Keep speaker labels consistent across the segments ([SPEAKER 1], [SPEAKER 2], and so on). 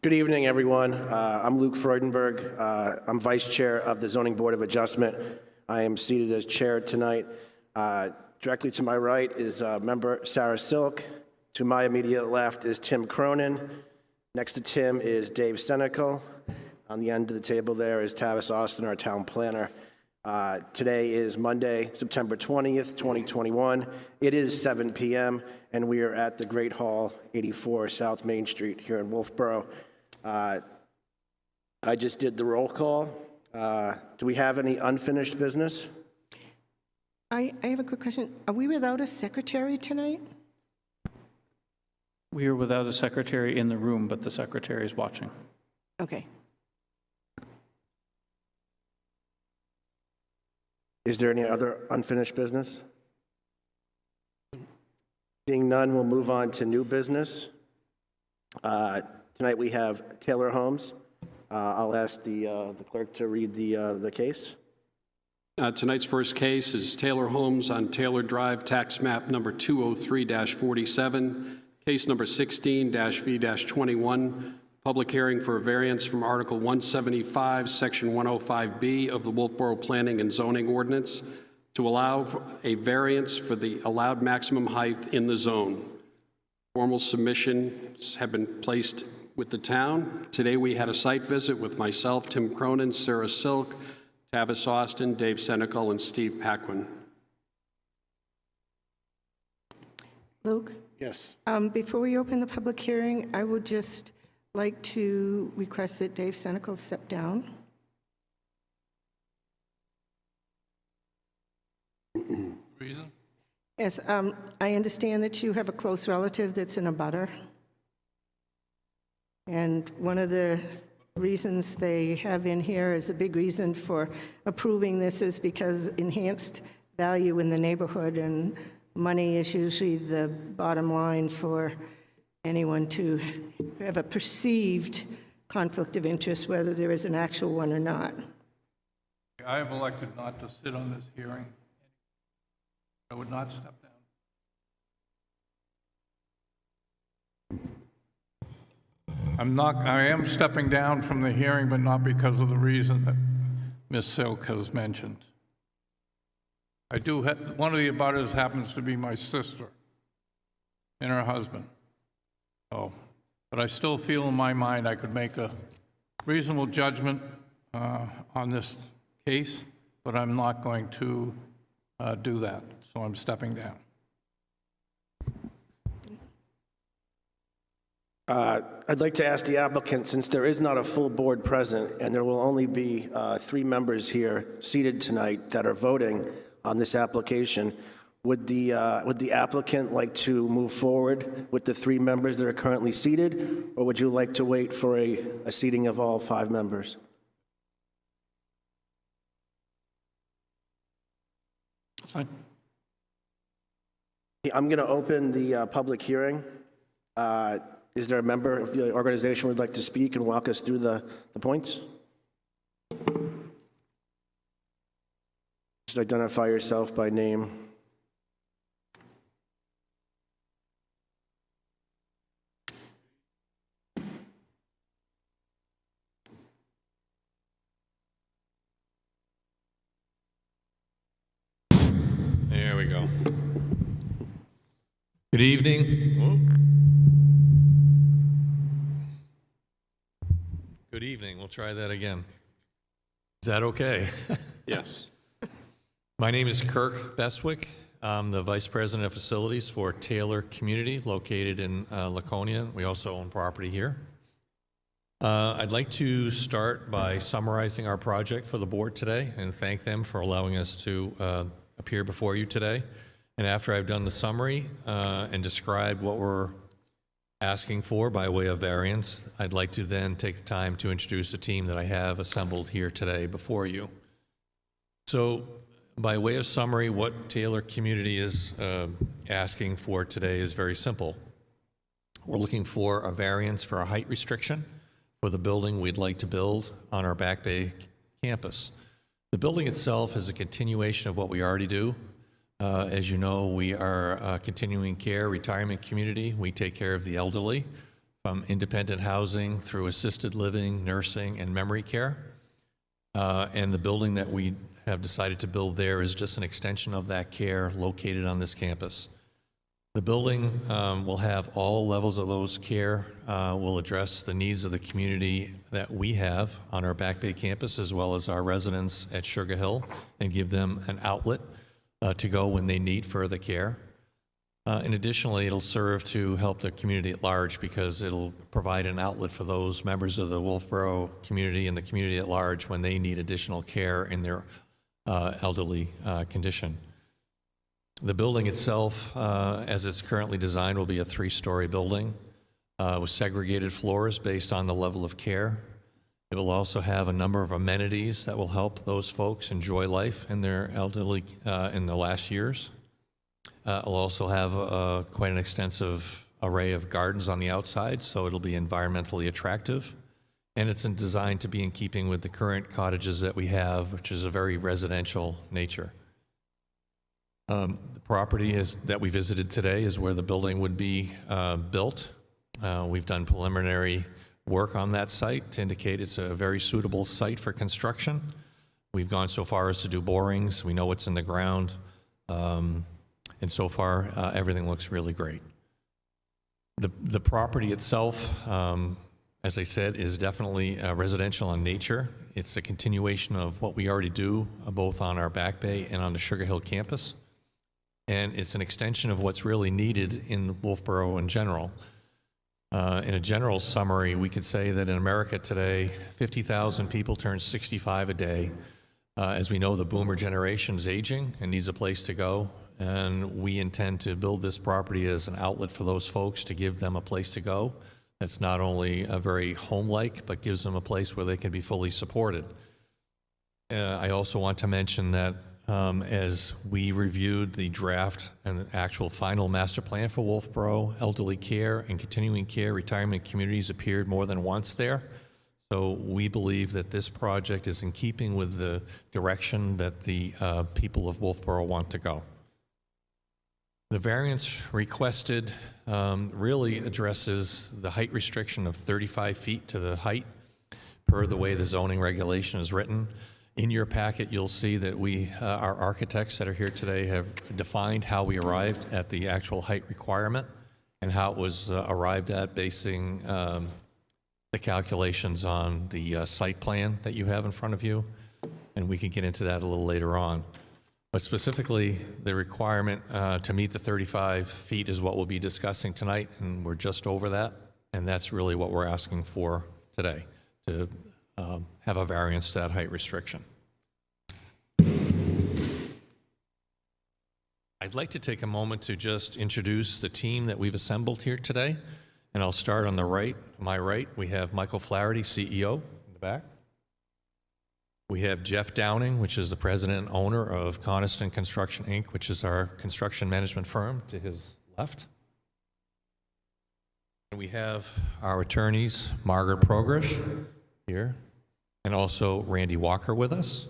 [SPEAKER 1] Good evening, everyone. I'm Luke Freudenberg. I'm Vice Chair of the Zoning Board of Adjustment. I am seated as Chair tonight. Directly to my right is Member Sarah Silk. To my immediate left is Tim Cronin. Next to Tim is Dave Senecal. On the end of the table there is Tavis Austin, our Town Planner. Today is Monday, September 20th, 2021. It is 7 p.m., and we are at the Great Hall, 84 South Main Street here in Wolfeboro. I just did the roll call. Do we have any unfinished business?
[SPEAKER 2] I have a quick question. Are we without a secretary tonight?
[SPEAKER 3] We are without a secretary in the room, but the secretary is watching.
[SPEAKER 2] Okay.
[SPEAKER 1] Is there any other unfinished business? Seeing none, we'll move on to new business. Tonight we have Taylor Homes. I'll ask the clerk to read the case.
[SPEAKER 4] Tonight's first case is Taylor Homes on Taylor Drive, tax map number 203-47, case number 16-V-21, public hearing for a variance from Article 175, Section 105B of the Wolfeboro Planning and Zoning Ordinance to allow a variance for the allowed maximum height in the zone. Formal submissions have been placed with the town. Today we had a site visit with myself, Tim Cronin, Sarah Silk, Tavis Austin, Dave Senecal, and Steve Paquin.
[SPEAKER 2] Luke?
[SPEAKER 1] Yes.
[SPEAKER 2] Before we open the public hearing, I would just like to request that Dave Senecal step down.
[SPEAKER 5] Reason?
[SPEAKER 2] Yes, I understand that you have a close relative that's in a butter. And one of the reasons they have in here is a big reason for approving this is because enhanced value in the neighborhood, and money is usually the bottom line for anyone to have a perceived conflict of interest, whether there is an actual one or not.
[SPEAKER 5] I have elected not to sit on this hearing. I would not step down. I am stepping down from the hearing, but not because of the reason that Ms. Silk has mentioned. I do have, one of the abutters happens to be my sister and her husband. Oh, but I still feel in my mind I could make a reasonable judgment on this case, but I'm not going to do that, so I'm stepping down.
[SPEAKER 1] I'd like to ask the applicant, since there is not a full board present and there will only be 3 members here seated tonight that are voting on this application, would the applicant like to move forward with the 3 members that are currently seated, or would you like to wait for a seating of all 5 members?
[SPEAKER 3] That's fine.
[SPEAKER 1] I'm going to open the public hearing. Is there a member of the organization who would like to speak and walk us through the points? Just identify yourself by name.
[SPEAKER 6] There we go. Good evening. Whoa. Good evening. We'll try that again. Is that okay?
[SPEAKER 4] Yes.
[SPEAKER 6] My name is Kirk Beswick. I'm the Vice President of Facilities for Taylor Community, located in Laconia. We also own property here. I'd like to start by summarizing our project for the board today and thank them for allowing us to appear before you today. And after I've done the summary and described what we're asking for by way of variance, I'd like to then take the time to introduce a team that I have assembled here today before you. So, by way of summary, what Taylor Community is asking for today is very simple. We're looking for a variance for a height restriction for the building we'd like to build on our Back Bay campus. The building itself is a continuation of what we already do. As you know, we are a continuing care retirement community. We take care of the elderly from independent housing through assisted living, nursing, and memory care. And the building that we have decided to build there is just an extension of that care located on this campus. The building will have all levels of those care, will address the needs of the community that we have on our Back Bay campus, as well as our residents at Sugar Hill, and give them an outlet to go when they need further care. And additionally, it'll serve to help the community at large, because it'll provide an outlet for those members of the Wolfeboro community and the community at large when they need additional care in their elderly condition. The building itself, as it's currently designed, will be a 3-story building with segregated floors based on the level of care. It will also have a number of amenities that will help those folks enjoy life in their elderly in the last years. It'll also have quite an extensive array of gardens on the outside, so it'll be environmentally attractive. And it's designed to be in keeping with the current cottages that we have, which is a very residential nature. The property that we visited today is where the building would be built. We've done preliminary work on that site to indicate it's a very suitable site for construction. We've gone so far as to do borings. We know what's in the ground. And so far, everything looks really great. The property itself, as I said, is definitely residential in nature. It's a continuation of what we already do, both on our Back Bay and on the Sugar Hill campus. And it's an extension of what's really needed in Wolfeboro in general. In a general summary, we could say that in America today, 50,000 people turn 65 a day. As we know, the boomer generation is aging and needs a place to go. And we intend to build this property as an outlet for those folks to give them a place to go that's not only very home-like, but gives them a place where they can be fully supported. I also want to mention that as we reviewed the draft and actual final master plan for Wolfeboro, elderly care and continuing care retirement communities appeared more than once there. So we believe that this project is in keeping with the direction that the people of Wolfeboro want to go. The variance requested really addresses the height restriction of 35 feet to the height per the way the zoning regulation is written. In your packet, you'll see that our architects that are here today have defined how we arrived at the actual height requirement and how it was arrived at basing the calculations on the site plan that you have in front of you. And we can get into that a little later on. But specifically, the requirement to meet the 35 feet is what we'll be discussing tonight, and we're just over that. And that's really what we're asking for today, to have a variance to that height restriction. I'd like to take a moment to just introduce the team that we've assembled here today. And I'll start on the right, my right. We have Michael Flaherty, CEO, in the back. We have Jeff Downing, which is the president and owner of Coniston Construction, Inc., which is our construction management firm, to his left. And we have our attorneys, Margaret Progress, here, and also Randy Walker with us.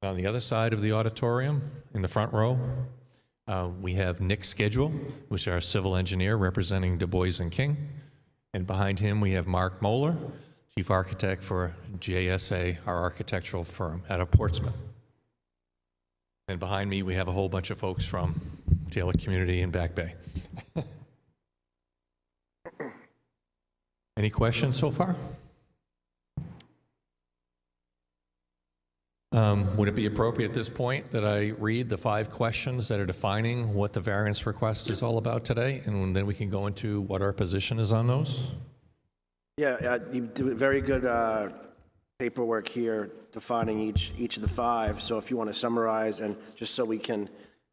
[SPEAKER 6] On the other side of the auditorium, in the front row, we have Nick Schedule, who's our civil engineer representing Du Bois and King. And behind him, we have Mark Moeller, chief architect for JSA, our architectural firm out of Portsmouth. And behind me, we have a whole bunch of folks from Taylor Community and Back Bay. Any questions so far? Would it be appropriate at this point that I read the 5 questions that are defining what the variance request is all about today, and then we can go into what our position is on those?
[SPEAKER 1] Yeah, you do very good paperwork here defining each of the 5. So if you want to summarize, and just so we can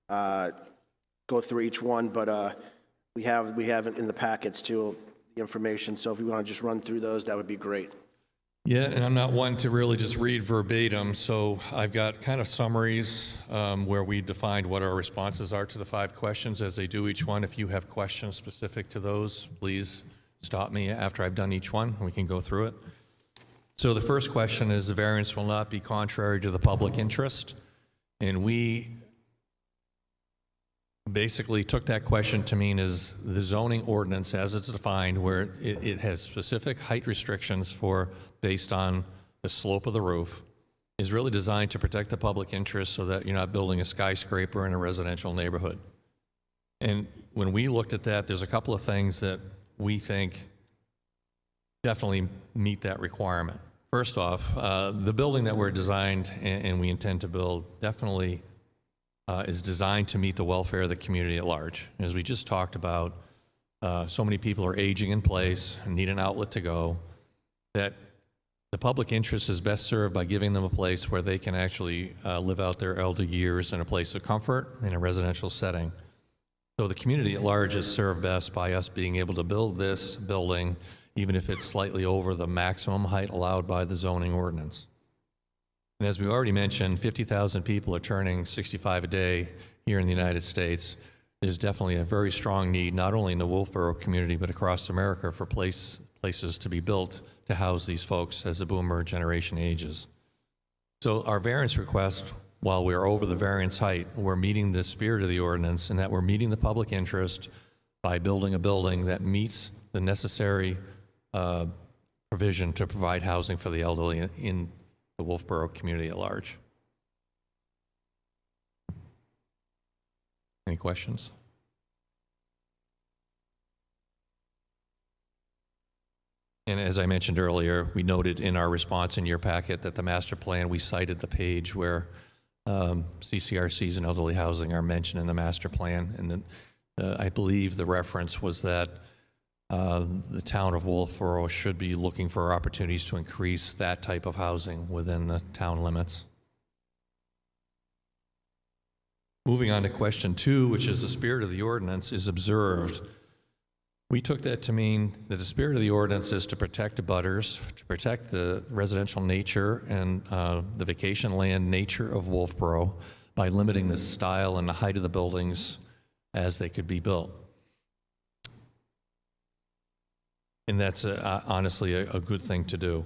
[SPEAKER 1] go through each one, but we have it in the packets too, the information. So if you want to just run through those, that would be great.
[SPEAKER 6] Yeah, and I'm not one to really just read verbatim, so I've got kind of summaries where we defined what our responses are to the 5 questions as they do each one. If you have questions specific to those, please stop me after I've done each one, and we can go through it. So the first question is, the variance will not be contrary to the public interest, and we basically took that question to mean is the zoning ordinance as it's defined, where it has specific height restrictions based on the slope of the roof, is really designed to protect the public interest so that you're not building a skyscraper in a residential neighborhood. And when we looked at that, there's a couple of things that we think definitely meet that requirement. First off, the building that we're designed and we intend to build definitely is designed to meet the welfare of the community at large. As we just talked about, so many people are aging in place and need an outlet to go, that the public interest is best served by giving them a place where they can actually live out their elder years in a place of comfort in a residential setting. So the community at large is served best by us being able to build this building, even if it's slightly over the maximum height allowed by the zoning ordinance. And as we already mentioned, 50,000 people are turning 65 a day here in the United States. There's definitely a very strong need, not only in the Wolfeboro community, but across America for places to be built to house these folks as the boomer generation ages. So our variance request, while we're over the variance height, we're meeting the spirit of the ordinance, and that we're meeting the public interest by building a building that meets the necessary provision to provide housing for the elderly in the Wolfeboro community at large. Any questions? And as I mentioned earlier, we noted in our response in your packet that the master plan, we cited the page where CCRCs and elderly housing are mentioned in the master plan. And then I believe the reference was that the town of Wolfeboro should be looking for opportunities to increase that type of housing within the town limits. Moving on to question 2, which is the spirit of the ordinance is observed. We took that to mean that the spirit of the ordinance is to protect abutters, to protect the residential nature and the vacation land nature of Wolfeboro by limiting the style and the height of the buildings as they could be built. And that's honestly a good thing to do.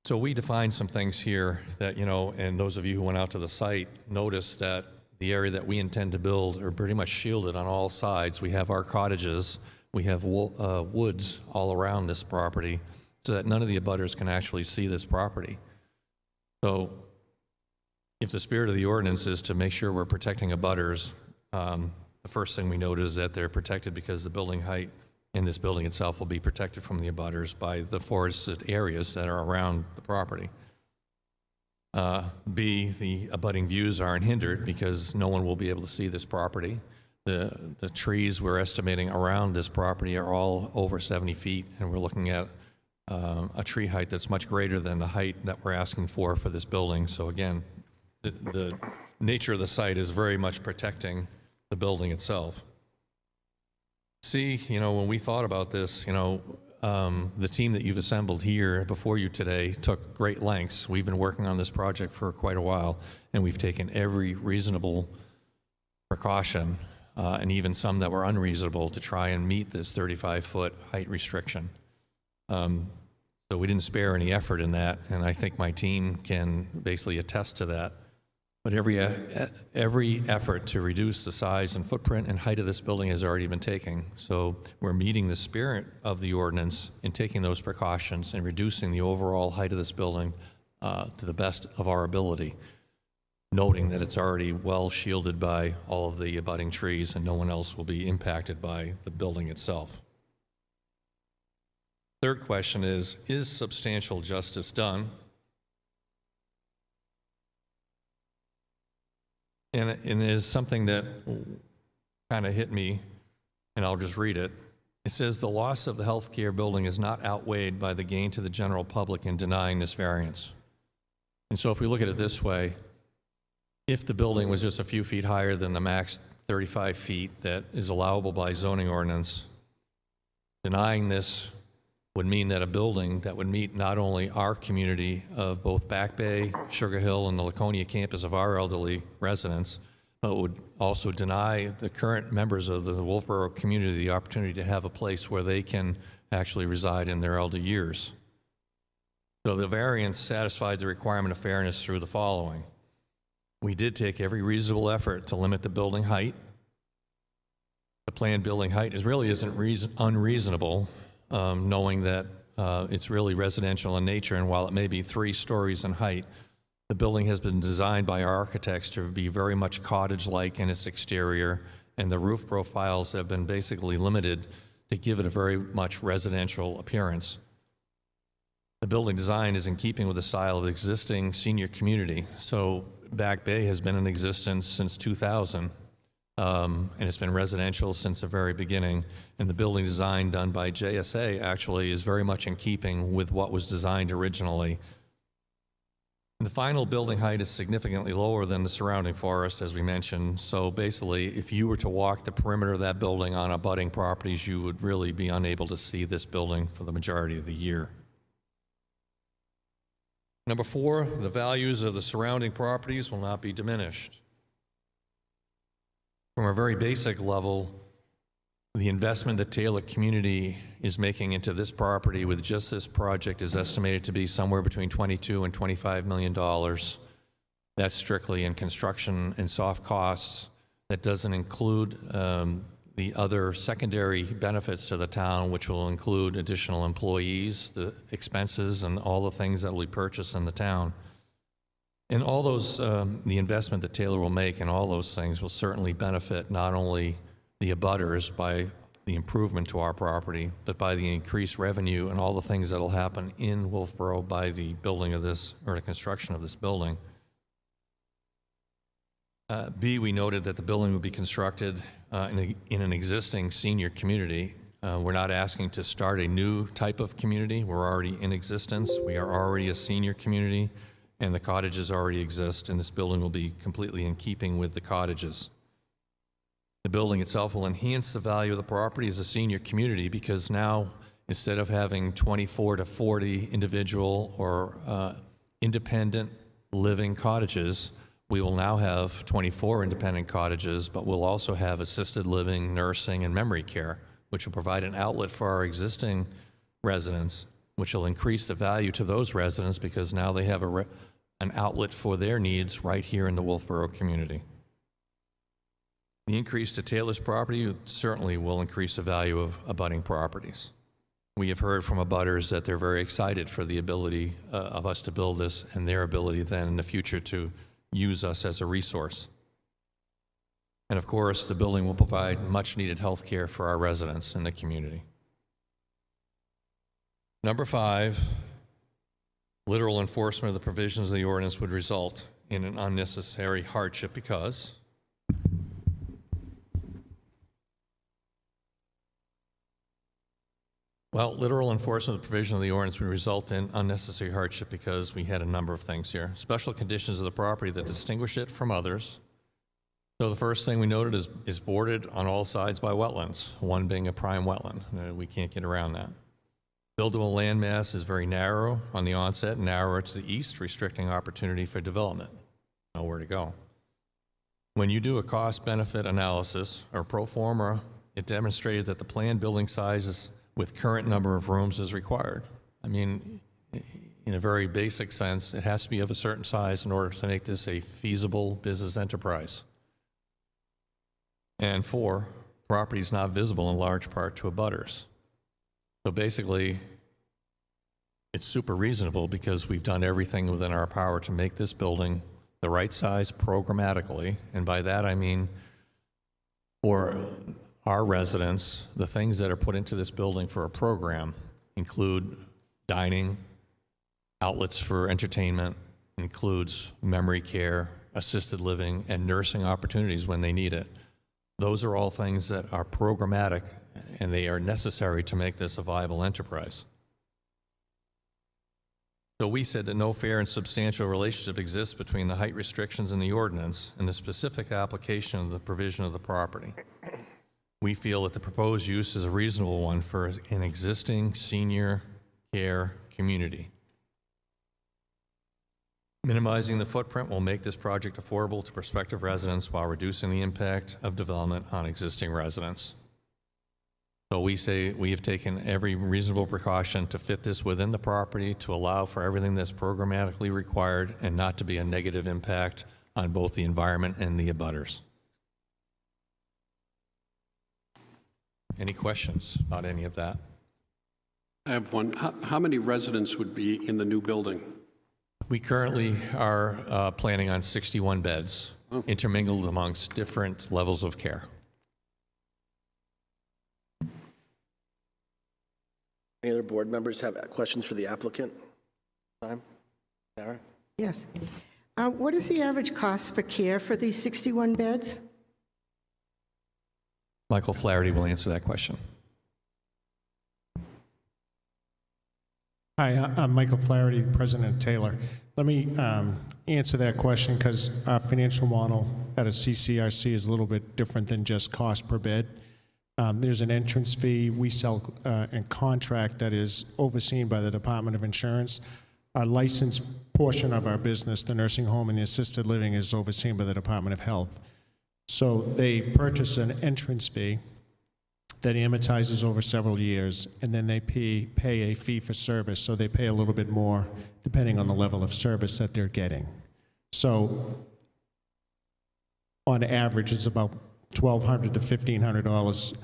[SPEAKER 6] So we defined some things here that, and those of you who went out to the site noticed that the area that we intend to build are pretty much shielded on all sides. We have our cottages, we have woods all around this property so that none of the abutters can actually see this property. So if the spirit of the ordinance is to make sure we're protecting abutters, the first thing we note is that they're protected because the building height in this building itself will be protected from the abutters by the forested areas that are around the property. B, the abutting views aren't hindered because no one will be able to see this property. The trees we're estimating around this property are all over 70 feet, and we're looking at a tree height that's much greater than the height that we're asking for this building. So again, the nature of the site is very much protecting the building itself. C, when we thought about this, the team that you've assembled here before you today took great lengths. We've been working on this project for quite a while, and we've taken every reasonable precaution, and even some that were unreasonable, to try and meet this 35-foot height restriction. So we didn't spare any effort in that, and I think my team can basically attest to that. But every effort to reduce the size and footprint and height of this building has already been taken. So we're meeting the spirit of the ordinance in taking those precautions and reducing the overall height of this building to the best of our ability, noting that it's already well shielded by all of the abutting trees and no one else will be impacted by the building itself. Third question is substantial justice done? And it is something that kind of hit me, and I'll just read it. It says, the loss of the healthcare building is not outweighed by the gain to the general public in denying this variance. And so if we look at it this way, if the building was just a few feet higher than the max 35 feet that is allowable by zoning ordinance, denying this would mean that a building that would meet not only our community of both Back Bay, Sugar Hill, and the Laconia campus of our elderly residents, but would also deny the current members of the Wolfeboro community the opportunity to have a place where they can actually reside in their elder years. So the variance satisfies the requirement of fairness through the following. We did take every reasonable effort to limit the building height the planned building height really isn't unreasonable, knowing that it's really residential in nature, and while it may be 3 stories in height, the building has been designed by our architects to be very much cottage-like in its exterior, and the roof profiles have been basically limited to give it a very much residential appearance. The building design is in keeping with the style of the existing senior community. So Back Bay has been in existence since 2000, and it's been residential since the very beginning. And the building design done by JSA actually is very much in keeping with what was designed originally. The final building height is significantly lower than the surrounding forest, as we mentioned. So basically, if you were to walk the perimeter of that building on abutting properties, you would really be unable to see this building for the majority of the year. Number 4, the values of the surrounding properties will not be diminished. From a very basic level, the investment that Taylor Community is making into this property with just this project is estimated to be somewhere between $22 and $25 million. That's strictly in construction and soft costs. That doesn't include the other secondary benefits to the town, which will include additional employees, the expenses, and all the things that will be purchased in the town. And all those, the investment that Taylor will make and all those things will certainly benefit not only the abutters by the improvement to our property, but by the increased revenue and all the things that will happen in Wolfeboro by the building of this, or the construction of this building. B, we noted that the building would be constructed in an existing senior community. We're not asking to start a new type of community. We're already in existence. We are already a senior community, and the cottages already exist, and this building will be completely in keeping with the cottages. The building itself will enhance the value of the property as a senior community, because now, instead of having 24 to 40 individual or independent living cottages, we will now have 24 independent cottages, but we'll also have assisted living, nursing, and memory care, which will provide an outlet for our existing residents, which will increase the value to those residents because now they have an outlet for their needs right here in the Wolfeboro community. The increase to Taylor's property certainly will increase the value of abutting properties. We have heard from abutters that they're very excited for the ability of us to build this, and their ability then in the future to use us as a resource. And of course, the building will provide much needed health care for our residents in the community. Number 5, literal enforcement of the provisions of the ordinance would result in an unnecessary hardship because literal enforcement of the provision of the ordinance would result in unnecessary hardship because we had a number of things here. Special conditions of the property that distinguish it from others. So the first thing we noted is bordered on all sides by wetlands, one being a prime wetland. We can't get around that. Buildable landmass is very narrow on the onset, narrower to the east, restricting opportunity for development. Nowhere to go. When you do a cost-benefit analysis or pro forma, it demonstrated that the planned building sizes with current number of rooms is required. I mean, in a very basic sense, it has to be of a certain size in order to make this a feasible business enterprise. And 4, property is not visible in large part to abutters. So basically, it's super reasonable because we've done everything within our power to make this building the right size programmatically. And by that, I mean, for our residents, the things that are put into this building for a program include dining, outlets for entertainment, includes memory care, assisted living, and nursing opportunities when they need it. Those are all things that are programmatic, and they are necessary to make this a viable enterprise. So we said that no fair and substantial relationship exists between the height restrictions in the ordinance and the specific application of the provision of the property. We feel that the proposed use is a reasonable one for an existing senior care community. Minimizing the footprint will make this project affordable to prospective residents while reducing the impact of development on existing residents. So we say we have taken every reasonable precaution to fit this within the property to allow for everything that's programmatically required and not to be a negative impact on both the environment and the abutters. Any questions about any of that?
[SPEAKER 4] I have one. How many residents would be in the new building?
[SPEAKER 6] We currently are planning on 61 beds, intermingled amongst different levels of care.
[SPEAKER 1] Any other board members have questions for the applicant? Time? Sarah?
[SPEAKER 2] Yes. What is the average cost for care for these 61 beds?
[SPEAKER 6] Michael Flaherty will answer that question.
[SPEAKER 7] Hi, I'm Michael Flaherty, President of Taylor. Let me answer that question because our financial model at a CCRC is a little bit different than just cost per bed. There's an entrance fee. We sell a contract that is overseen by the Department of Insurance. Our licensed portion of our business, the nursing home and the assisted living, is overseen by the Department of Health. So they purchase an entrance fee that amortizes over several years, and then they pay a fee for service, so they pay a little bit more depending on the level of service that they're getting. So on average, it's about $1,200 to $1,500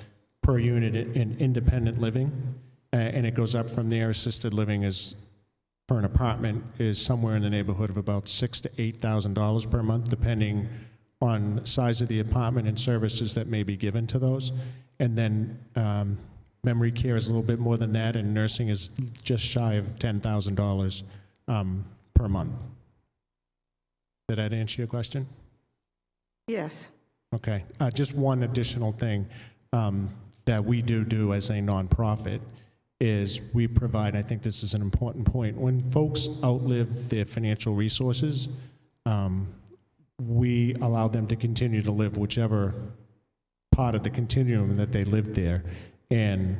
[SPEAKER 7] per unit in independent living, and it goes up from there. Assisted living is, for an apartment, is somewhere in the neighborhood of about $6,000 to $8,000 per month, depending on size of the apartment and services that may be given to those. And then memory care is a little bit more than that, and nursing is just shy of $10,000 per month. Did that answer your question?
[SPEAKER 2] Yes.
[SPEAKER 7] Okay. Just one additional thing that we do as a nonprofit is we provide, I think this is an important point, when folks outlive their financial resources, we allow them to continue to live whichever part of the continuum that they lived there. And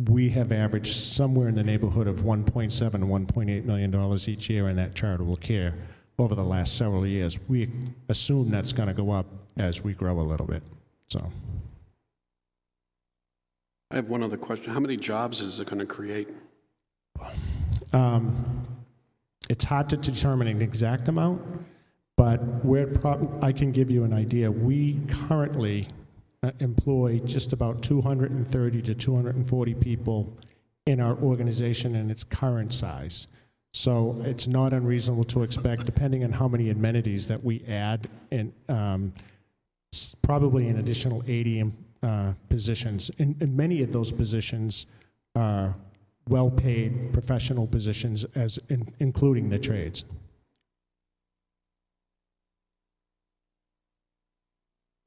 [SPEAKER 7] we have averaged somewhere in the neighborhood of $1.7 to $1.8 million each year in that charitable care over the last several years. We assume that's going to go up as we grow a little bit. So
[SPEAKER 4] I have one other question. How many jobs is it going to create?
[SPEAKER 7] it's hard to determine an exact amount, but I can give you an idea. We currently employ just about 230 to 240 people in our organization in its current size. So it's not unreasonable to expect, depending on how many amenities that we add, and probably an additional 80 positions. And many of those positions are well-paid professional positions, including the trades.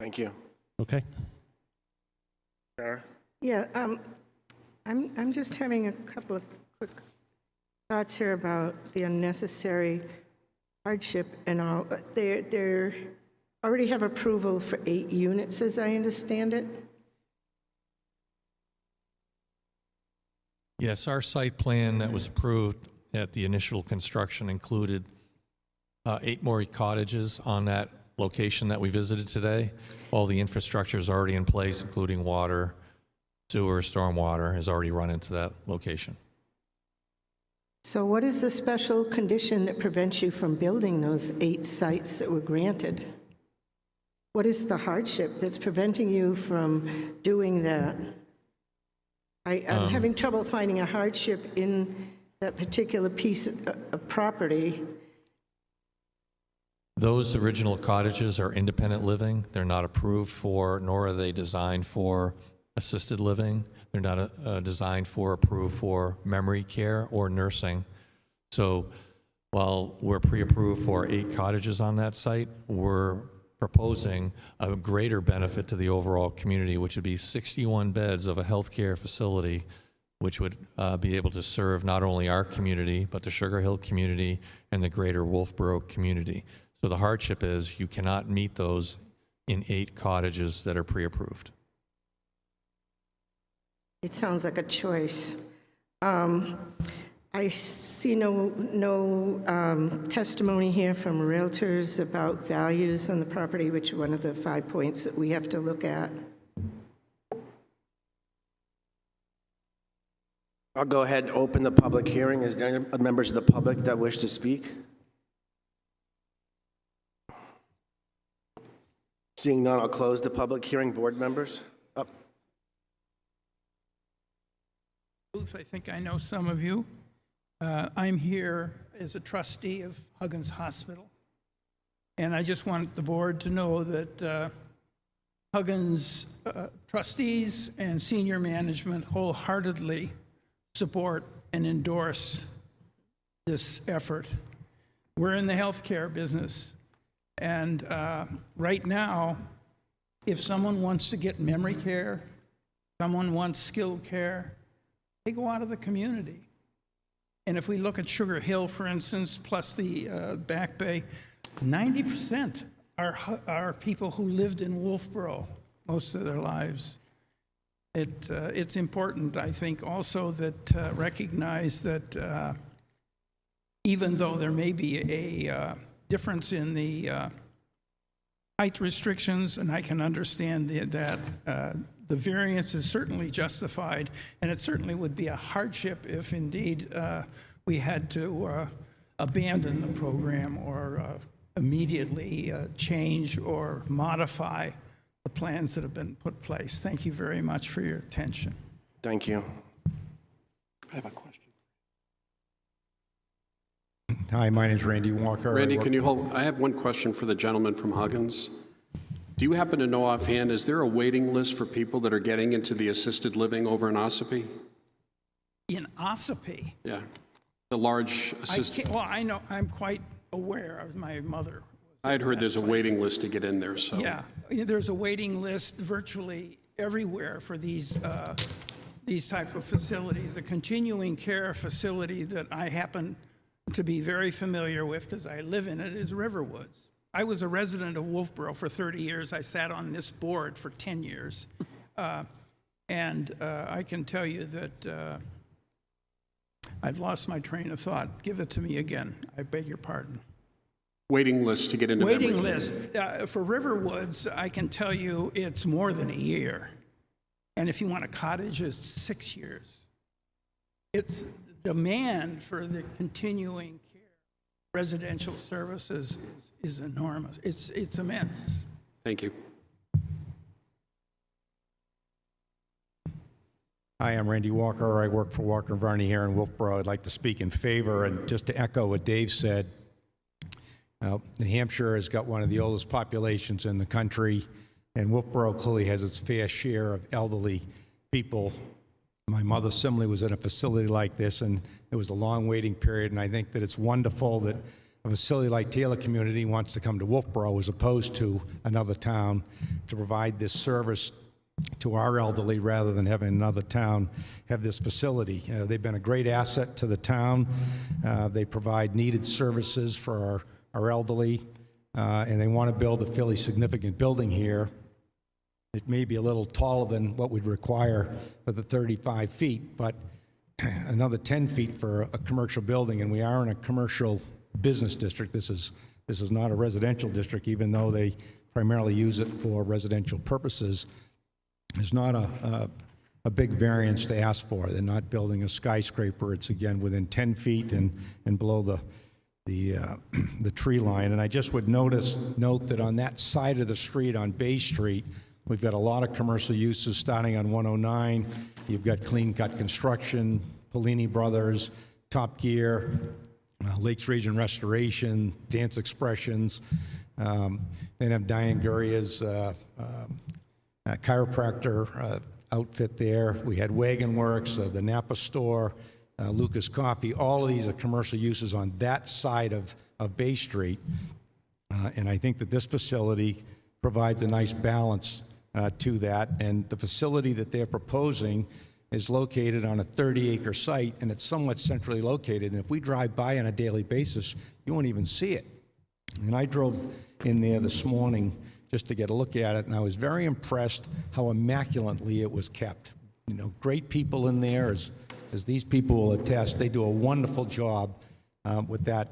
[SPEAKER 1] Thank you.
[SPEAKER 7] Okay.
[SPEAKER 1] Sarah?
[SPEAKER 2] Yeah, I'm just having a couple of quick thoughts here about the unnecessary hardship and all. They already have approval for 8 units, as I understand it.
[SPEAKER 6] Yes, our site plan that was approved at the initial construction included 8 more cottages on that location that we visited today. All the infrastructure is already in place, including water, sewer, stormwater is already run into that location.
[SPEAKER 2] So what is the special condition that prevents you from building those 8 sites that were granted? What is the hardship that's preventing you from doing that? I'm having trouble finding a hardship in that particular piece of property.
[SPEAKER 6] Those original cottages are independent living. They're not approved for, nor are they designed for assisted living. They're not designed for, approved for memory care or nursing. So while we're pre-approved for 8 cottages on that site, we're proposing a greater benefit to the overall community, which would be 61 beds of a healthcare facility, which would be able to serve not only our community, but the Sugar Hill community and the greater Wolfeboro community. So the hardship is you cannot meet those in 8 cottages that are pre-approved.
[SPEAKER 2] It sounds like a choice. I see no testimony here from realtors about values on the property, which are one of the 5 points that we have to look at.
[SPEAKER 1] I'll go ahead and open the public hearing. Is there any members of the public that wish to speak? Seeing none, I'll close the public hearing. Board members? Oh,
[SPEAKER 8] booth. I think I know some of you. I'm here as a trustee of Huggins Hospital. And I just want the board to know that Huggins trustees and senior management wholeheartedly support and endorse this effort. We're in the healthcare business. And right now, if someone wants to get memory care, someone wants skilled care, they go out of the community. And if we look at Sugar Hill, for instance, plus the Back Bay, 90% are people who lived in Wolfeboro most of their lives. It's important, I think, also that recognize that even though there may be a difference in the height restrictions, and I can understand that the variance is certainly justified, and it certainly would be a hardship if indeed we had to abandon the program or immediately change or modify the plans that have been put in place. Thank you very much for your attention.
[SPEAKER 1] Thank you.
[SPEAKER 4] I have a question.
[SPEAKER 9] Hi, my name's Randy Walker.
[SPEAKER 4] Randy, can you hold? I have one question for the gentleman from Huggins. Do you happen to know offhand, is there a waiting list for people that are getting into the assisted living over in Ossipee?
[SPEAKER 8] In Ossipee?
[SPEAKER 4] Yeah, the large assisted.
[SPEAKER 8] Well, I know, I'm quite aware of my mother.
[SPEAKER 4] I had heard there's a waiting list to get in there, so.
[SPEAKER 8] Yeah, there's a waiting list virtually everywhere for these type of facilities. The continuing care facility that I happen to be very familiar with, because I live in it, is Riverwoods. I was a resident of Wolfeboro for 30 years. I sat on this board for 10 years. And I can tell you that I've lost my train of thought. Give it to me again. I beg your pardon.
[SPEAKER 4] Waiting list to get into
[SPEAKER 8] Waiting
[SPEAKER 4] memory.
[SPEAKER 8] list. For Riverwoods, I can tell you it's more than a year. And if you want a cottage, it's 6 years. It's the demand for the continuing care residential services is enormous. It's immense.
[SPEAKER 4] Thank you.
[SPEAKER 9] Hi, I'm Randy Walker. I work for Walker & Varney here in Wolfeboro. I'd like to speak in favor, and just to echo what Dave said, New Hampshire has got one of the oldest populations in the country, and Wolfeboro clearly has its fair share of elderly people. My mother similarly was in a facility like this, and there was a long waiting period, and I think that it's wonderful that a facility like Taylor Community wants to come to Wolfeboro as opposed to another town to provide this service to our elderly rather than having another town have this facility. They've been a great asset to the town. They provide needed services for our elderly, and they want to build a fairly significant building here. It may be a little taller than what we'd require for the 35 feet, but another 10 feet for a commercial building, and we are in a commercial business district. This is not a residential district, even though they primarily use it for residential purposes. There's not a big variance to ask for. They're not building a skyscraper. It's, again, within 10 feet and below the tree line. And I just would note that on that side of the street, on Bay Street, we've got a lot of commercial uses starting on 109. You've got Clean Cut Construction, Polini Brothers, Top Gear, Lakes Region Restoration, Dance Expressions. Then have Diane Gurria's chiropractor outfit there. We had Wagon Works, the Napa store, Lucas Coffee. All of these are commercial uses on that side of Bay Street. And I think that this facility provides a nice balance to that. And the facility that they're proposing is located on a 30-acre site, and it's somewhat centrally located. And if we drive by on a daily basis, you won't even see it. And I drove in there this morning just to get a look at it, and I was very impressed how immaculately it was kept. You know, great people in there, as these people will attest. They do a wonderful job with that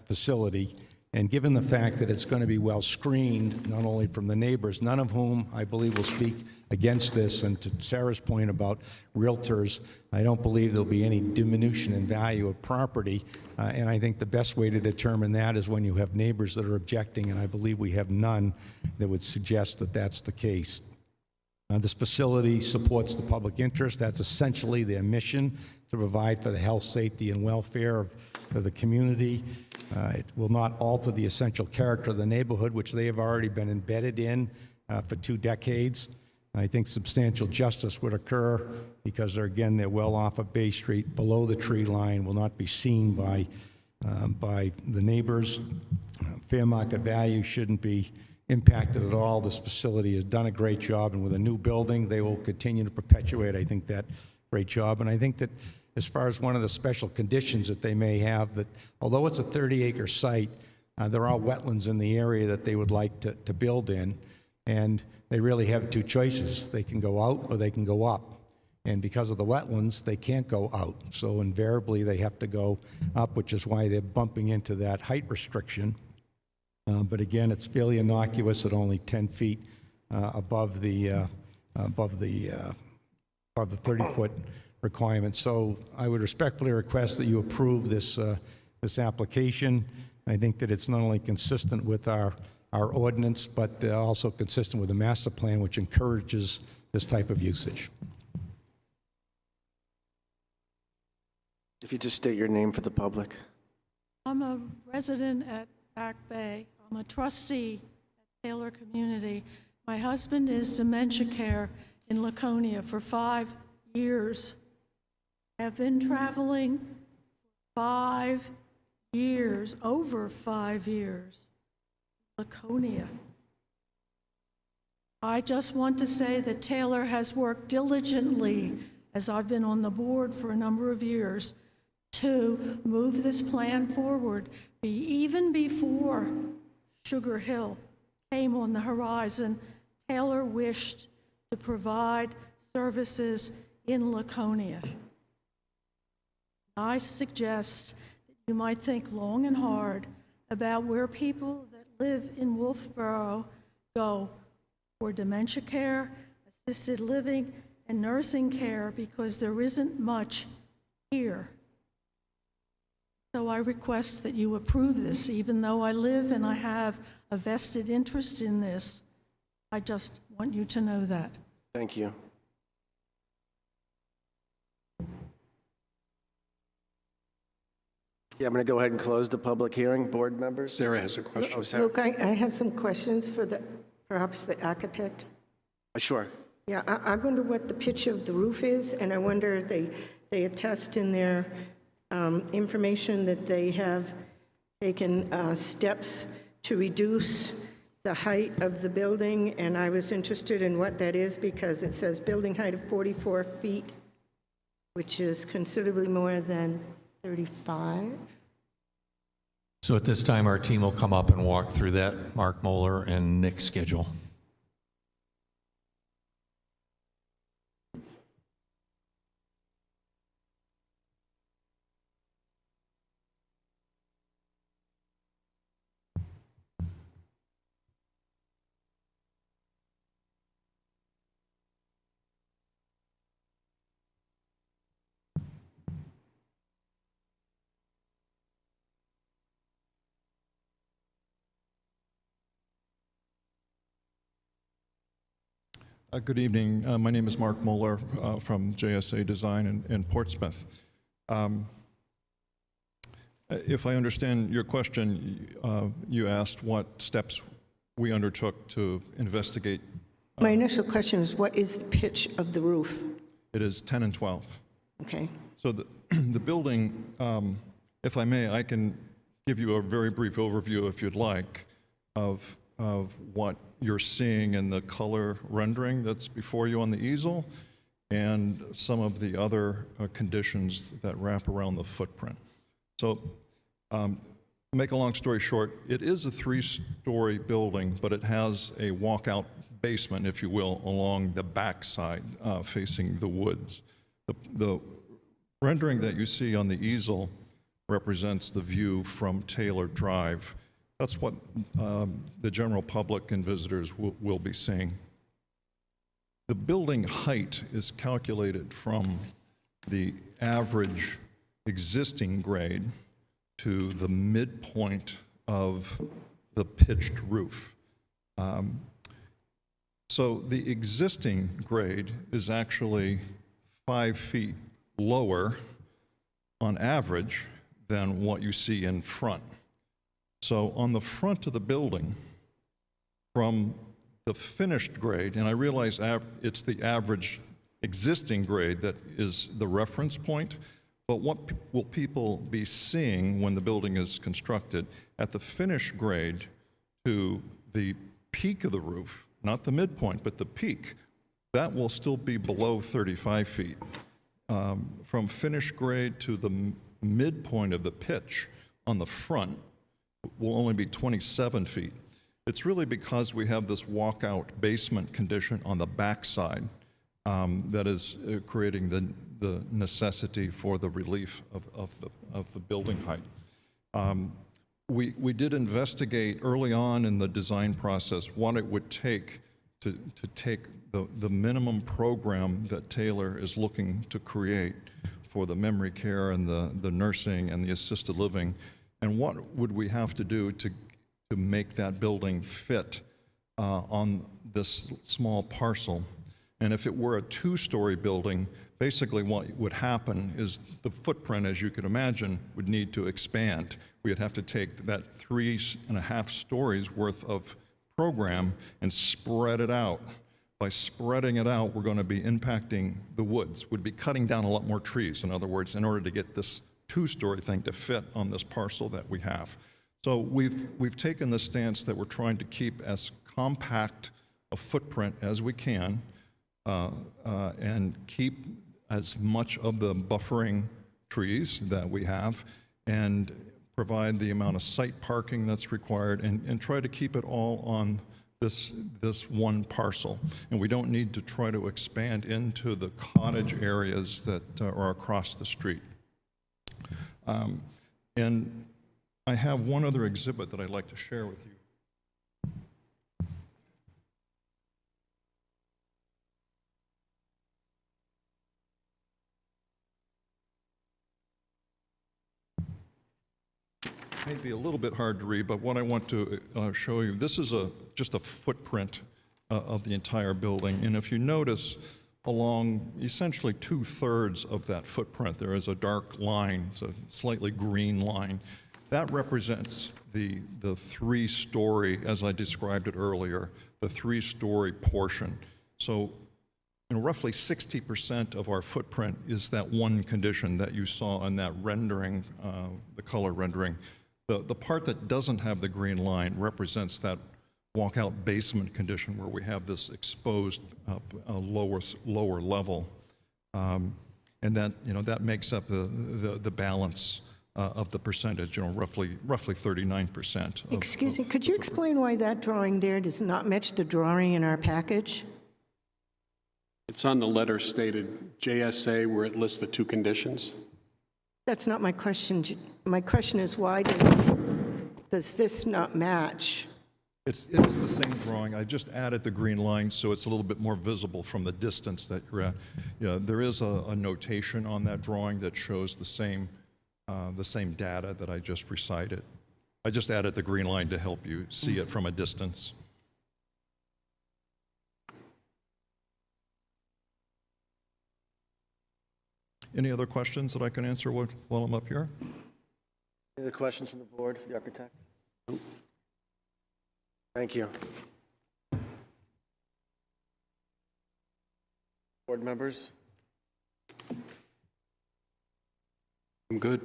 [SPEAKER 9] facility. And given the fact that it's going to be well screened, not only from the neighbors, none of whom I believe will speak against this, and to Sarah's point about realtors, I don't believe there'll be any diminution in value of property. And I think the best way to determine that is when you have neighbors that are objecting, and I believe we have none that would suggest that that's the case. This facility supports the public interest. That's essentially their mission, to provide for the health, safety, and welfare of the community. It will not alter the essential character of the neighborhood, which they have already been embedded in for 2 decades. I think substantial justice would occur because they're well off of Bay Street, below the tree line, will not be seen by the neighbors. Fair market value shouldn't be impacted at all. This facility has done a great job, and with a new building, they will continue to perpetuate, I think, that great job. And I think that as far as one of the special conditions that they may have, that although it's a 30-acre site, there are wetlands in the area that they would like to build in, and they really have 2 choices. They can go out or they can go up. And because of the wetlands, they can't go out. So invariably, they have to go up, which is why they're bumping into that height restriction. But again, it's fairly innocuous at only 10 feet above the 30-foot requirement. So I would respectfully request that you approve this application. I think that it's not only consistent with our ordinance, but also consistent with the master plan, which encourages this type of usage.
[SPEAKER 1] If you just state your name for the public.
[SPEAKER 10] I'm a resident at Back Bay. I'm a trustee at Taylor Community. My husband is dementia care in Laconia for 5 years. I've been traveling 5 years, over 5 years, Laconia. I just want to say that Taylor has worked diligently, as I've been on the board for a number of years, to move this plan forward. Even before Sugar Hill came on the horizon, Taylor wished to provide services in Laconia. I suggest that you might think long and hard about where people that live in Wolfeboro go for dementia care, assisted living, and nursing care, because there isn't much here. So I request that you approve this, even though I live and I have a vested interest in this. I just want you to know that.
[SPEAKER 1] Thank you. Yeah, I'm going to go ahead and close the public hearing. Board members?
[SPEAKER 4] Sarah has a question.
[SPEAKER 1] Oh, Sarah.
[SPEAKER 2] Look, I have some questions for perhaps the architect.
[SPEAKER 1] Sure.
[SPEAKER 2] Yeah, I wonder what the pitch of the roof is, and I wonder if they attest in their information that they have taken steps to reduce the height of the building, and I was interested in what that is because it says building height of 44 feet, which is considerably more than 35.
[SPEAKER 6] So at this time, our team will come up and walk through that, Mark Moeller and Nick's schedule.
[SPEAKER 11] Good evening. My name is Mark Moeller from JSA Design in Portsmouth. If I understand your question, you asked what steps we undertook to investigate.
[SPEAKER 2] My initial question is, what is the pitch of the roof?
[SPEAKER 11] It is 10 and 12.
[SPEAKER 2] Okay.
[SPEAKER 11] So the building, if I may, I can give you a very brief overview, if you'd like, of what you're seeing in the color rendering that's before you on the easel, and some of the other conditions that wrap around the footprint. So, make a long story short, it is a 3-story building, but it has a walkout basement, if you will, along the back side facing the woods. The rendering that you see on the easel represents the view from Taylor Drive. That's what the general public and visitors will be seeing. The building height is calculated from the average existing grade to the midpoint of the pitched roof. So the existing grade is actually 5 feet lower on average than what you see in front. So on the front of the building, from the finished grade, and I realize it's the average existing grade that is the reference point, but what will people be seeing when the building is constructed? At the finished grade to the peak of the roof, not the midpoint, but the peak, that will still be below 35 feet. From finished grade to the midpoint of the pitch on the front will only be 27 feet. It's really because we have this walkout basement condition on the backside that is creating the necessity for the relief of the building height. We did investigate early on in the design process what it would take to take the minimum program that Taylor is looking to create for the memory care and the nursing and the assisted living, and what would we have to do to make that building fit on this small parcel. And if it were a 2-story building, basically what would happen is the footprint, as you could imagine, would need to expand. We'd have to take that 3.5 stories worth of program and spread it out. By spreading it out, we're going to be impacting the woods. We'd be cutting down a lot more trees, in other words, in order to get this 2-story thing to fit on this parcel that we have. So we've taken the stance that we're trying to keep as compact a footprint as we can and keep as much of the buffering trees that we have and provide the amount of site parking that's required and try to keep it all on this one parcel. And we don't need to try to expand into the cottage areas that are across the street. And I have one other exhibit that I'd like to share with you. It may be a little bit hard to read, but what I want to show you, this is just a footprint of the entire building. And if you notice, along essentially 2/3 of that footprint, there is a dark line, it's a slightly green line. That represents the 3-story, as I described it earlier, the 3-story portion. So roughly 60% of our footprint is that one condition that you saw in that rendering, the color rendering. The part that doesn't have the green line represents that walkout basement condition where we have this exposed lower level. And that makes up the balance of the percentage, roughly 39%.
[SPEAKER 2] Excuse me, could you explain why that drawing there does not match the drawing in our package?
[SPEAKER 4] It's on the letter stated JSA where it lists the 2 conditions.
[SPEAKER 2] That's not my question. My question is, why does this not match?
[SPEAKER 11] It is the same drawing. I just added the green line so it's a little bit more visible from the distance that you're at. Yeah, there is a notation on that drawing that shows the same data that I just recited. I just added the green line to help you see it from a distance. Any other questions that I can answer while I'm up here?
[SPEAKER 1] Any other questions from the board for the architect? Thank you. Board members?
[SPEAKER 4] I'm good.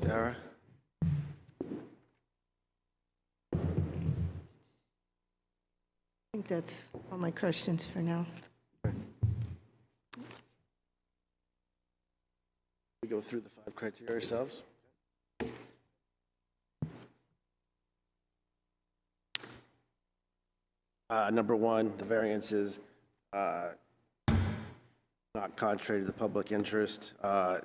[SPEAKER 1] Sarah?
[SPEAKER 2] I think that's all my questions for now.
[SPEAKER 1] We go through the 5 criteria ourselves. Number 1, the variance is not contrary to the public interest. I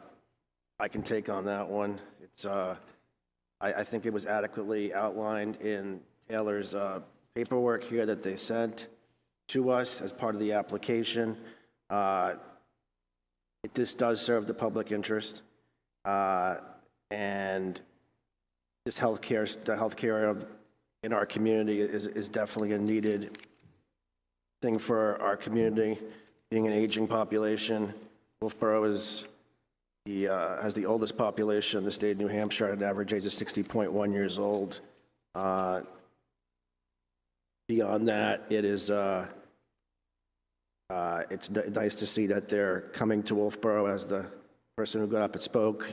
[SPEAKER 1] can take on that one. It's I think it was adequately outlined in Taylor's paperwork here that they sent to us as part of the application. This does serve the public interest, and the healthcare in our community is definitely a needed thing for our community, being an aging population. Wolfeboro is has the oldest population in the state of New Hampshire at an average age of 60.1 years old. Beyond that, it's nice to see that they're coming to Wolfeboro, as the person who got up and spoke,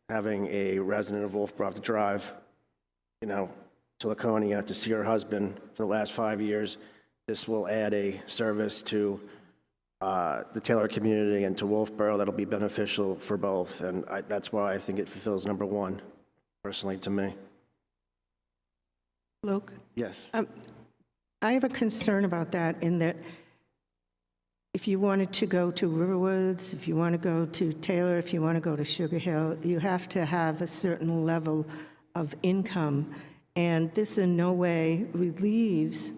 [SPEAKER 1] having a resident of Wolfeboro have to drive, to Laconia to see her husband for the last 5 years. This will add a service to the Taylor community and to Wolfeboro that'll be beneficial for both, and that's why I think it fulfills number one, personally, to me.
[SPEAKER 2] Luke?
[SPEAKER 1] Yes.
[SPEAKER 2] I have a concern about that, in that if you wanted to go to Riverwoods, if you want to go to Taylor, if you want to go to Sugar Hill, you have to have a certain level of income, and this in no way relieves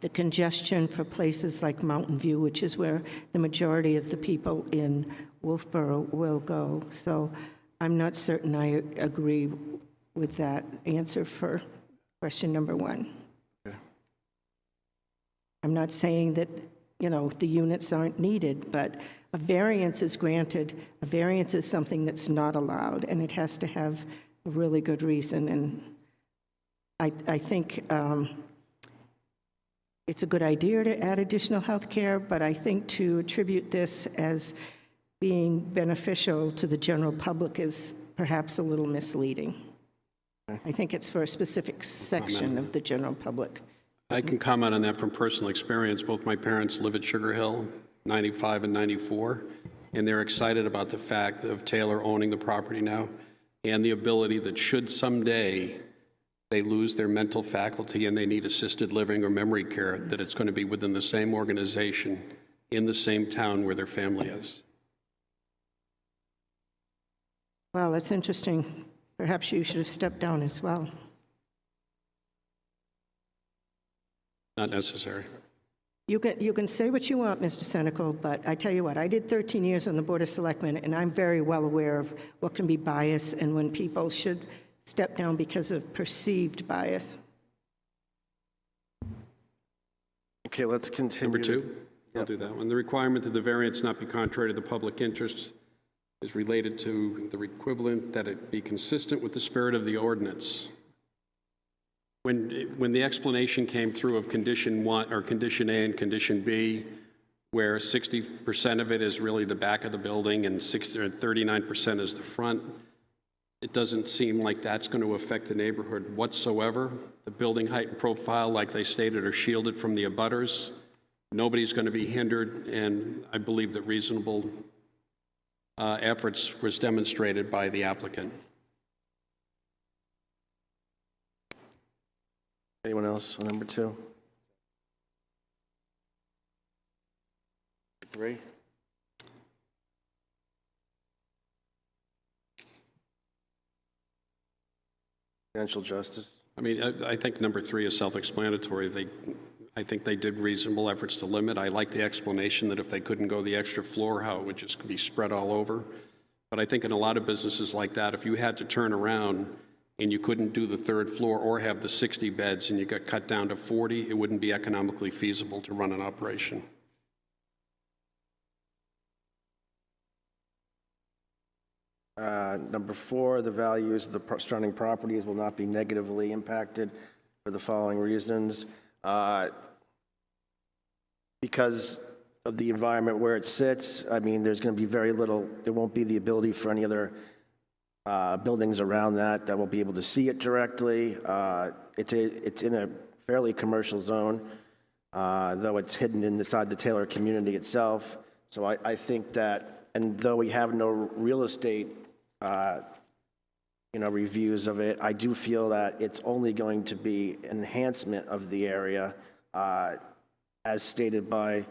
[SPEAKER 2] the congestion for places like Mountain View, which is where the majority of the people in Wolfeboro will go. So I'm not certain I agree with that answer for question number one.
[SPEAKER 1] Okay.
[SPEAKER 2] I'm not saying that, the units aren't needed, but a variance is granted. A variance is something that's not allowed, and it has to have a really good reason. And I think it's a good idea to add additional health care, but I think to attribute this as being beneficial to the general public is perhaps a little misleading. I think it's for a specific section of the general public.
[SPEAKER 4] I can comment on that from personal experience. Both my parents live at Sugar Hill, 95 and 94, and they're excited about the fact of Taylor owning the property now, and the ability that should someday they lose their mental faculty and they need assisted living or memory care, that it's going to be within the same organization in the same town where their family is.
[SPEAKER 2] Well, that's interesting. Perhaps you should have stepped down as well.
[SPEAKER 4] Not necessary.
[SPEAKER 2] You can say what you want, Mr. Senecal, but I tell you what, I did 13 years on the Board of Selectmen, and I'm very well aware of what can be bias and when people should step down because of perceived bias.
[SPEAKER 1] Okay, let's continue.
[SPEAKER 4] Number two, I'll do that one. The requirement that the variance not be contrary to the public interest is related to the equivalent that it be consistent with the spirit of the ordinance. When the explanation came through of condition one, or condition A and condition B, where 60% of it is really the back of the building and 39% is the front, it doesn't seem like that's going to affect the neighborhood whatsoever. The building height and profile, like they stated, are shielded from the abutters. Nobody's going to be hindered, and I believe that reasonable efforts was demonstrated by the applicant.
[SPEAKER 1] Anyone else on number two? Three? Financial justice.
[SPEAKER 4] I mean, I think number three is self-explanatory. I think they did reasonable efforts to limit. I like the explanation that if they couldn't go the extra floor, how it would just be spread all over. But I think in a lot of businesses like that, if you had to turn around and you couldn't do the third floor or have the 60 beds and you got cut down to 40, it wouldn't be economically feasible to run an operation.
[SPEAKER 1] Number four, the values of the surrounding properties will not be negatively impacted for the following reasons. Because of the environment where it sits, I mean, there's going to be very little, there won't be the ability for any other buildings around that will be able to see it directly. It's in a fairly commercial zone, though it's hidden inside the Taylor community itself. So I think that, and though we have no real estate reviews of it, I do feel that it's only going to be enhancement of the area, as stated by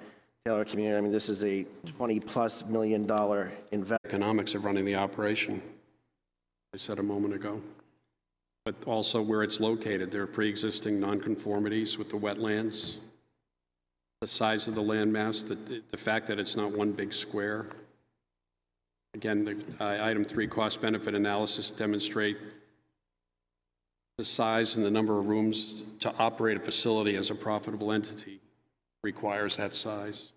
[SPEAKER 1] Taylor community. I mean, this is a $20+ million investment.
[SPEAKER 4] Economics of running the operation, I said a moment ago. But also where it's located, there are pre-existing nonconformities with the wetlands, the size of the landmass, the fact that it's not one big square. Again, item 3, cost-benefit analysis demonstrate the size and the number of rooms to operate a facility as a profitable entity requires that size.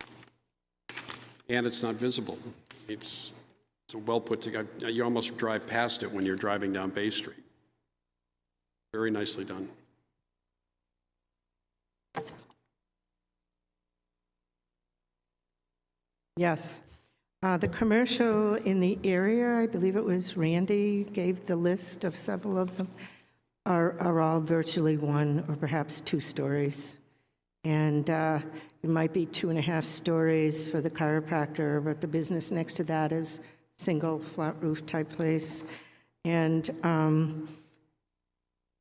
[SPEAKER 4] And it's not visible. It's a well put together. You almost drive past it when you're driving down Bay Street. Very nicely done.
[SPEAKER 2] Yes. The commercial in the area, I believe it was Randy, gave the list of several of them, are all virtually 1 or perhaps 2 stories. And it might be 2.5 stories for the chiropractor, but the business next to that is single flat roof type place. And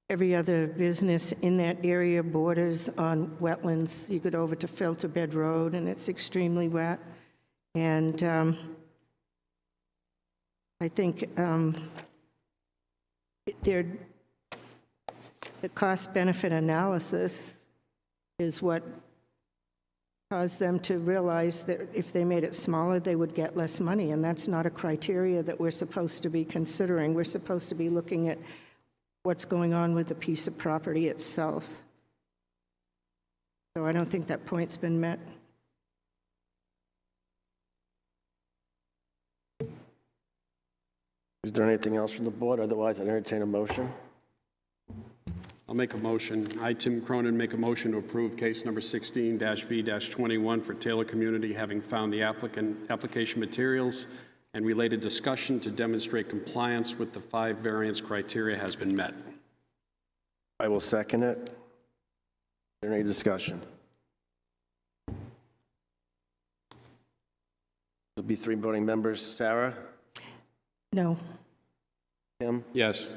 [SPEAKER 2] every other business in that area borders on wetlands. You get over to Filter Bed Road and it's extremely wet. And I think the cost-benefit analysis is what caused them to realize that if they made it smaller, they would get less money, and that's not a criteria that we're supposed to be considering. We're supposed to be looking at what's going on with the piece of property itself. So I don't think that point's been met.
[SPEAKER 1] Is there anything else from the board? Otherwise, I'd entertain a motion.
[SPEAKER 4] I'll make a motion. I, Tim Cronin, make a motion to approve case number 16-V-21 for Taylor Community, having found the application materials and related discussion to demonstrate compliance with the 5 variance criteria has been met.
[SPEAKER 1] I will second it. Is there any discussion? There'll be 3 voting members. Sarah?
[SPEAKER 2] No.
[SPEAKER 1] Tim?
[SPEAKER 4] Yes.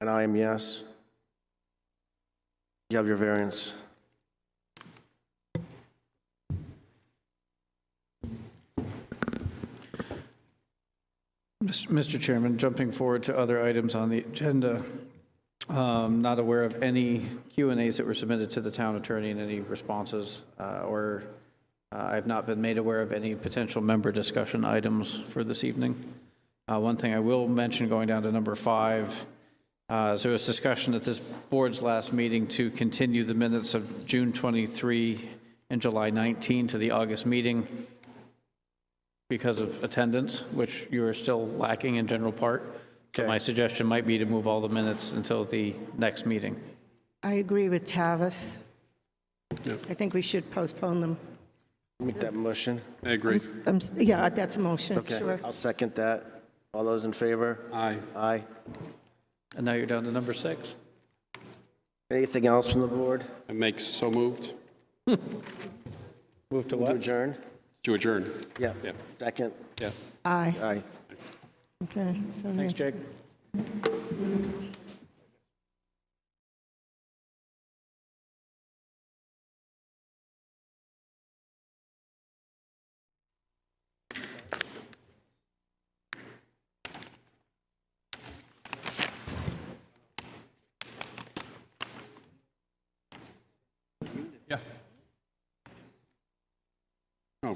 [SPEAKER 1] And I am yes. You have your variance.
[SPEAKER 3] Mr. Chairman, jumping forward to other items on the agenda, not aware of any Q&As that were submitted to the town attorney and any responses, or I've not been made aware of any potential member discussion items for this evening. One thing I will mention, going down to number 5, so there was discussion at this board's last meeting to continue the minutes of June 23 and July 19 to the August meeting because of attendance, which you are still lacking in general part. So my suggestion might be to move all the minutes until the next meeting.
[SPEAKER 2] I agree with Tavis.
[SPEAKER 4] Yep.
[SPEAKER 2] I think we should postpone them.
[SPEAKER 1] Make that motion.
[SPEAKER 4] I agree.
[SPEAKER 2] Yeah, that's a motion,
[SPEAKER 1] Okay,
[SPEAKER 2] sure.
[SPEAKER 1] I'll second that. All those in favor?
[SPEAKER 4] Aye.
[SPEAKER 1] Aye.
[SPEAKER 3] And now you're down to number 6.
[SPEAKER 1] Anything else from the board?
[SPEAKER 4] I make so moved.
[SPEAKER 3] Move to
[SPEAKER 1] To
[SPEAKER 3] what?
[SPEAKER 1] adjourn?
[SPEAKER 4] To adjourn.
[SPEAKER 1] Yeah.
[SPEAKER 4] Yeah.
[SPEAKER 1] Second?
[SPEAKER 4] Yeah.
[SPEAKER 2] Aye.
[SPEAKER 1] Aye.
[SPEAKER 2] Okay, so
[SPEAKER 3] Thanks, Jake.
[SPEAKER 5] Yeah.
[SPEAKER 4] Oh.